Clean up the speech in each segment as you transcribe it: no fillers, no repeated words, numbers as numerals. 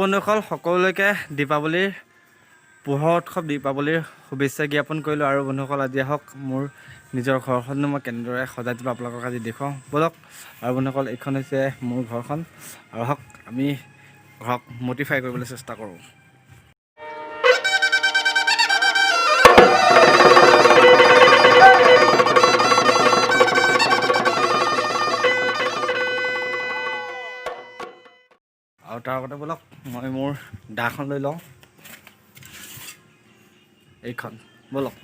বন্ধুসকল সকলোকে দীপাৱলীৰ পোহৰ উৎসৱ দীপাৱলীৰ শুভেচ্ছা জ্ঞাপন কৰিলোঁ। আৰু বন্ধুসকল আজি আহক মোৰ নিজৰ ঘৰখনো মই কেনেদৰে সজাই দিলোঁ আপোনালোকক আজি দেখুৱাওঁ ব'লক। আৰু বন্ধুসকল এইখন হৈছে মোৰ ঘৰখন, আৰু আহক আমি ঘৰক মডিফাই কৰিবলৈ চেষ্টা কৰোঁ। আৰু তাৰ আগতে ব'লক মই মোৰ দাখন লৈ লওঁ, এইখন ব'লক।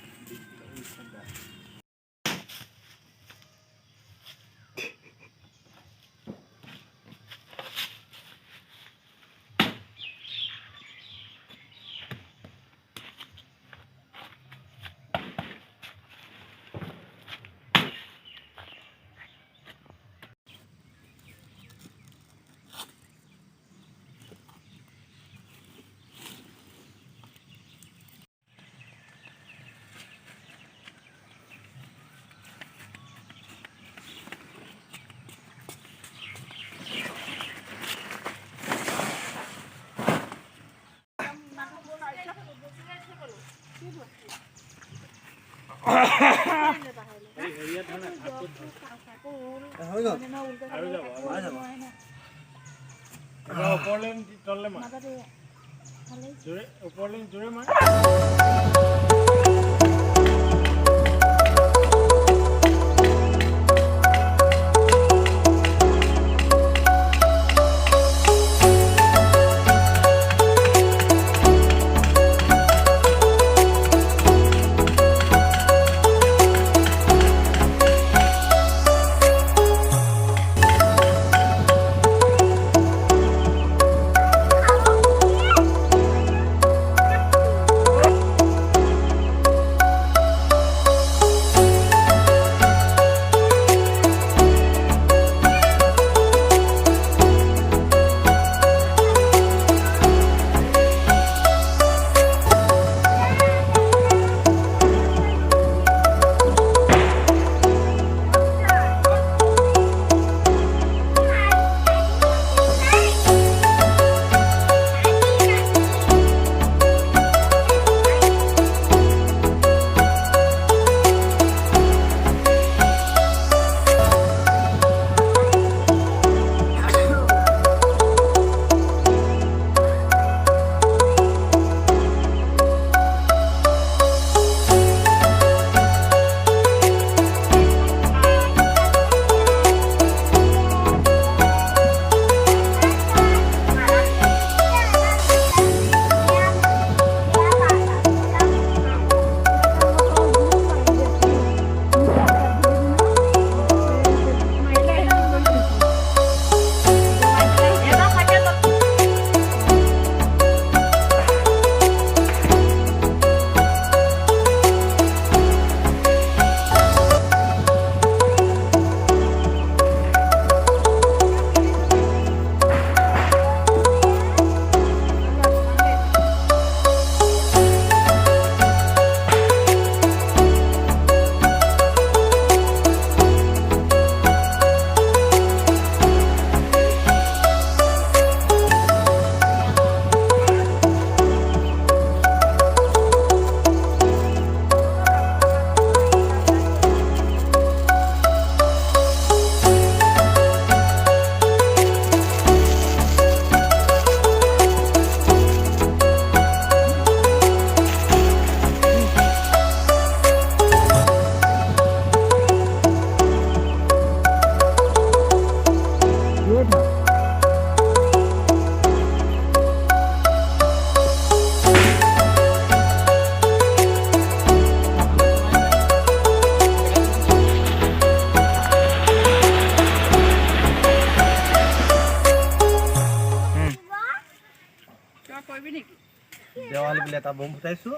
দেৱালী বুলি এটা বম ফুটাইছো।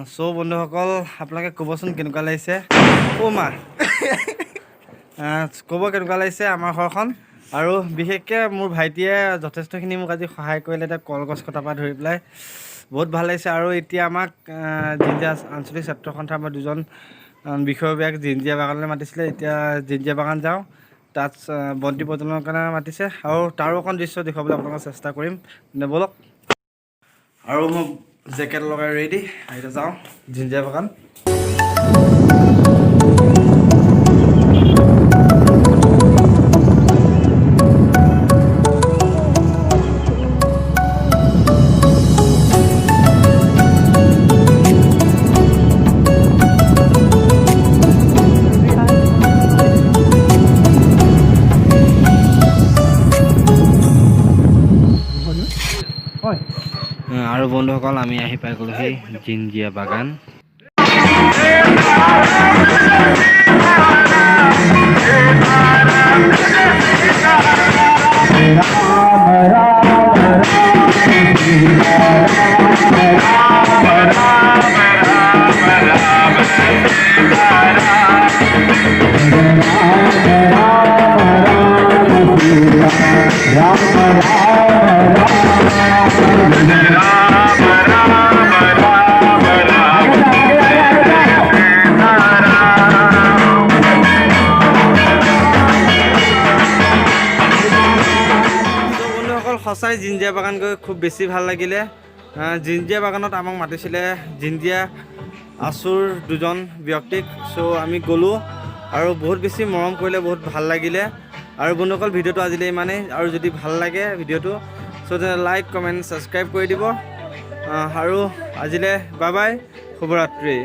চ' বন্ধুসকল আপোনালোকে ক'বচোন কেনেকুৱা লাগিছে অ' মা ক'ব কেনেকুৱা লাগিছে আমাৰ ঘৰখন আৰু বিশেষকৈ মোৰ ভাইটিয়ে যথেষ্টখিনি মোক আজি সহায় কৰিলে এতিয়া কলগছ কটাৰ পৰা ধৰি পেলাই বহুত ভাল লাগিছে আৰু এতিয়া আমাক জিঞ্জিয়া আঞ্চলিক ছাত্ৰ সন্থাৰ আমাৰ দুজন বিষয়ববীয়াক জিঞ্জিয়া বাগানলৈ মাতিছিলে এতিয়া জিঞ্জিয়া বাগান যাওঁ তাত বন্তি প্ৰজ্বলনৰ কাৰণে মাতিছে আৰু তাৰো অকণ দৃশ্য দেখুৱাবলৈ আপোনালোকক চেষ্টা কৰিম ব'লক আৰু মই জেকেট লগাই ৰেডি এতিয়া যাওঁ জিঞ্জিয়া বাগান আৰু বন্ধুসকল আমি আহি পাই গ'লোহি জিঞ্জিয়া বাগান সঁচাই জিঞ্জিয়া বাগান গৈ খুব বেছি ভাল লাগিলে জিঞ্জিয়া বাগানত আমাক মাতিছিলে জিঞ্জিয়া আচুৰ দুজন ব্যক্তিক চ' আমি গ'লোঁ আৰু বহুত বেছি মৰম কৰিলে বহুত ভাল লাগিলে আৰু বন্ধুসকল ভিডিঅ'টো আজিলৈ ইমানেই আৰু যদি ভাল লাগে ভিডিঅ'টো চ' তেনে লাইক কমেণ্ট ছাবস্ক্ৰাইব কৰি দিব আৰু আজিলৈ বাই বাই শুভৰাত্ৰি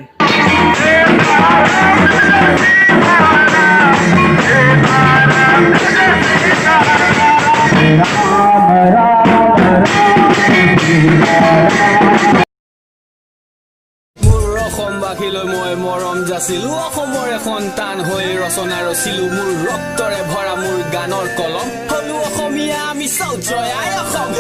অসমবাসীলৈ মই মৰম যাচিলো অসমৰে সন্তান হৈ ৰচনা ৰচিলো মোৰ ৰক্তৰে ভৰা মোৰ গানৰ কলম হলো অসমীয়া আমি চাওঁ জয় আই অসম